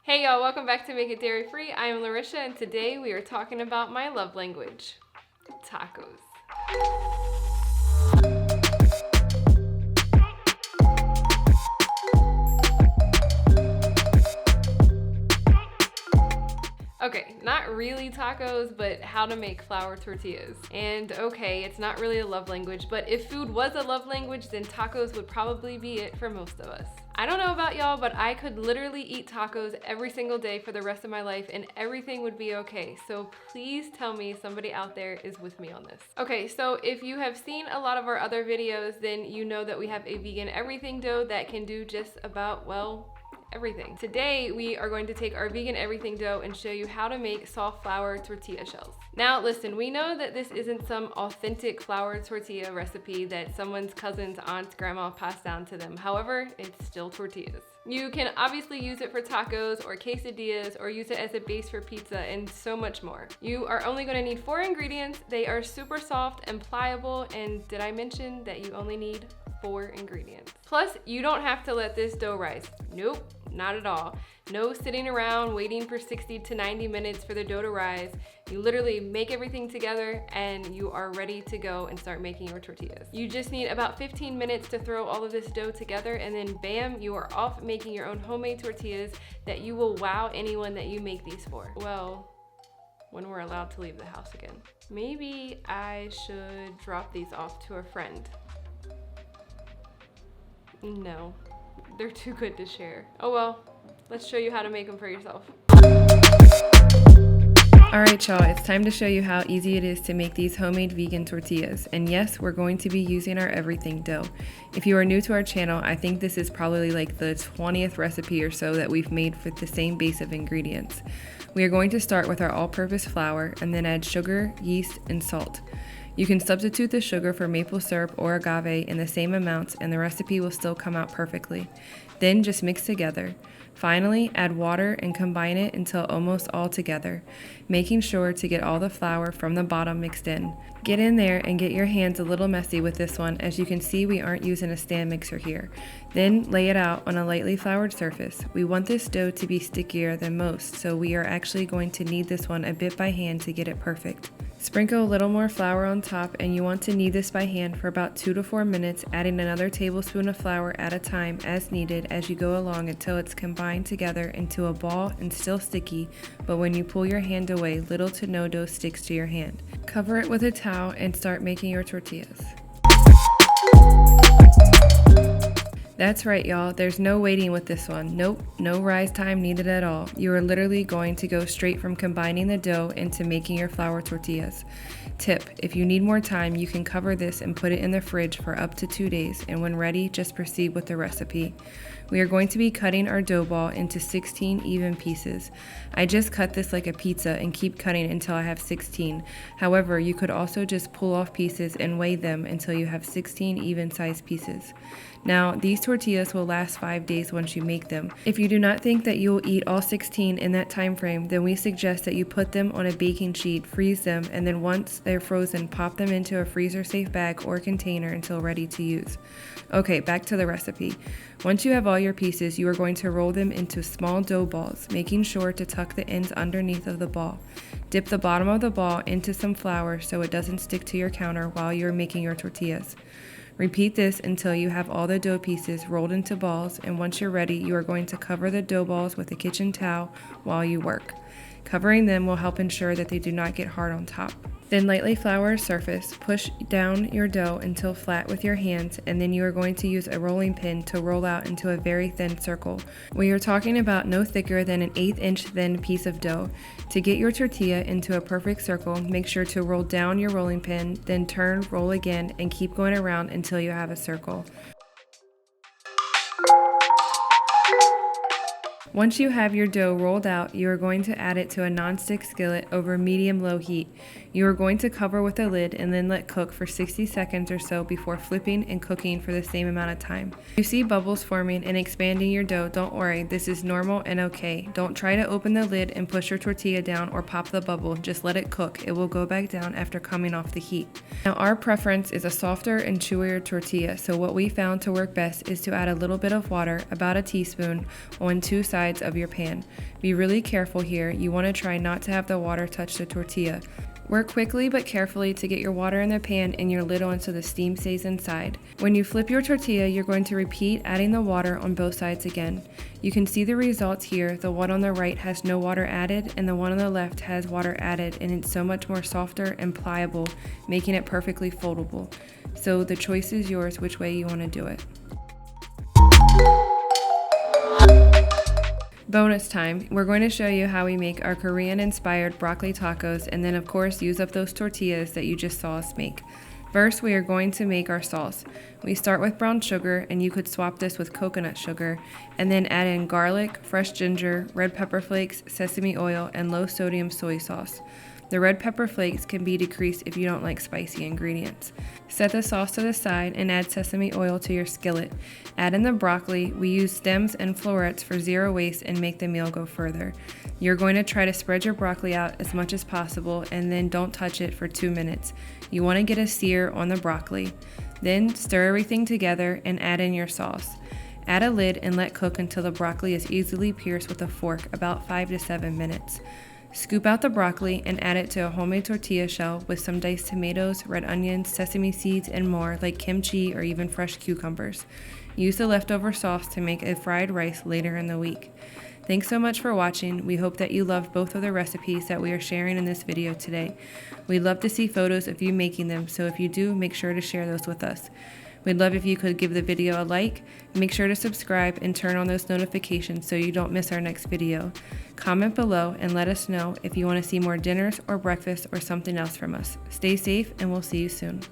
Hey y'all, welcome back to Make It Dairy Free. I am Larisha and today we are talking about my love language, tacos. Okay, not really tacos, but how to make flour tortillas. And okay, it's not really a love language, but if food was a love language, then tacos would probably be it for most of us. I don't know about y'all, but I could literally eat tacos every single day for the rest of my life and everything would be okay. So please tell me somebody out there is with me on this. Okay, so if you have seen a lot of our other videos, then you know that we have a vegan everything dough that can do just about, well, everything. Today, we are going to take our vegan everything dough and show you how to make soft flour tortilla shells. Now, listen, we know that this isn't some authentic flour tortilla recipe that someone's cousin's aunt's grandma passed down to them. However, it's still tortillas. You can obviously use it for tacos or quesadillas or use it as a base for pizza and so much more. You are only going to need 4 ingredients. They are super soft and pliable, and did I mention that you only need 4 ingredients? Plus, you don't have to let this dough rise. Nope, not at all. No sitting around waiting for 60 to 90 minutes for the dough to rise. You literally make everything together and you are ready to go and start making your tortillas. You just need about 15 minutes to throw all of this dough together and then bam, you are off making your own homemade tortillas that you will wow anyone that you make these for. Well, when we're allowed to leave the house again. Maybe I should drop these off to a friend. No, they're too good to share. Oh well, let's show you how to make them for yourself. Alright y'all, it's time to show you how easy it is to make these homemade vegan tortillas. And yes, we're going to be using our everything dough. If you are new to our channel, I think this is probably like the 20th recipe or so that we've made with the same base of ingredients. We are going to start with our all-purpose flour and then add sugar, yeast, and salt. You can substitute the sugar for maple syrup or agave in the same amounts and the recipe will still come out perfectly. Then just mix together. Finally, add water and combine it until almost all together, making sure to get all the flour from the bottom mixed in. Get in there and get your hands a little messy with this one. As you can see, we aren't using a stand mixer here. Then lay it out on a lightly floured surface. We want this dough to be stickier than most, so we are actually going to knead this one a bit by hand to get it perfect. Sprinkle a little more flour on top and you want to knead this by hand for about 2 to 4 minutes, adding another tablespoon of flour at a time as needed as you go along until it's combined together into a ball and still sticky, but when you pull your hand away, little to no dough sticks to your hand. Cover it with a towel and start making your tortillas. That's right, y'all. There's no waiting with this one. Nope, no rise time needed at all. You are literally going to go straight from combining the dough into making your flour tortillas. Tip, if you need more time, you can cover this and put it in the fridge for up to 2 days, and when ready, just proceed with the recipe. We are going to be cutting our dough ball into 16 even pieces. I just cut this like a pizza and keep cutting until I have 16. However, you could also just pull off pieces and weigh them until you have 16 even sized pieces. Now, these tortillas will last 5 days once you make them. If you do not think that you will eat all 16 in that time frame, then we suggest that you put them on a baking sheet, freeze them, and then once they're frozen, pop them into a freezer-safe bag or container until ready to use. Okay, back to the recipe. Once you have all your pieces, you are going to roll them into small dough balls, making sure to tuck the ends underneath of the ball. Dip the bottom of the ball into some flour so it doesn't stick to your counter while you are making your tortillas. Repeat this until you have all the dough pieces rolled into balls, and once you're ready, you are going to cover the dough balls with a kitchen towel while you work. Covering them will help ensure that they do not get hard on top. Then lightly flour a surface, push down your dough until flat with your hands, and then you are going to use a rolling pin to roll out into a very thin circle. We are talking about no thicker than an 1/8 inch thin piece of dough. To get your tortilla into a perfect circle, make sure to roll down your rolling pin, then turn, roll again, and keep going around until you have a circle. Once you have your dough rolled out, you are going to add it to a non-stick skillet over medium-low heat. You are going to cover with a lid and then let cook for 60 seconds or so before flipping and cooking for the same amount of time. If you see bubbles forming and expanding your dough, don't worry, this is normal and okay. Don't try to open the lid and push your tortilla down or pop the bubble, just let it cook. It will go back down after coming off the heat. Now our preference is a softer and chewier tortilla, so what we found to work best is to add a little bit of water, about a teaspoon, on 2 sides sides of your pan. Be really careful here. You want to try not to have the water touch the tortilla. Work quickly but carefully to get your water in the pan and your lid on so the steam stays inside. When you flip your tortilla, you're going to repeat adding the water on both sides again. You can see the results here. The one on the right has no water added and the one on the left has water added, and it's so much more softer and pliable, making it perfectly foldable. So the choice is yours which way you want to do it. Bonus time, we're going to show you how we make our Korean-inspired broccoli tacos, and then of course use up those tortillas that you just saw us make. First, we are going to make our sauce. We start with brown sugar, and you could swap this with coconut sugar, and then add in garlic, fresh ginger, red pepper flakes, sesame oil, and low-sodium soy sauce. The red pepper flakes can be decreased if you don't like spicy ingredients. Set the sauce to the side and add sesame oil to your skillet. Add in the broccoli. We use stems and florets for zero waste and make the meal go further. You're going to try to spread your broccoli out as much as possible, and then don't touch it for 2 minutes. You want to get a sear on the broccoli. Then stir everything together and add in your sauce. Add a lid and let cook until the broccoli is easily pierced with a fork, about 5 to 7 minutes. Scoop out the broccoli and add it to a homemade tortilla shell with some diced tomatoes, red onions, sesame seeds, and more like kimchi or even fresh cucumbers. Use the leftover sauce to make a fried rice later in the week. Thanks so much for watching. We hope that you loved both of the recipes that we are sharing in this video today. We'd love to see photos of you making them, so if you do, make sure to share those with us. We'd love if you could give the video a like, make sure to subscribe and turn on those notifications so you don't miss our next video. Comment below and let us know if you want to see more dinners or breakfast or something else from us. Stay safe and we'll see you soon.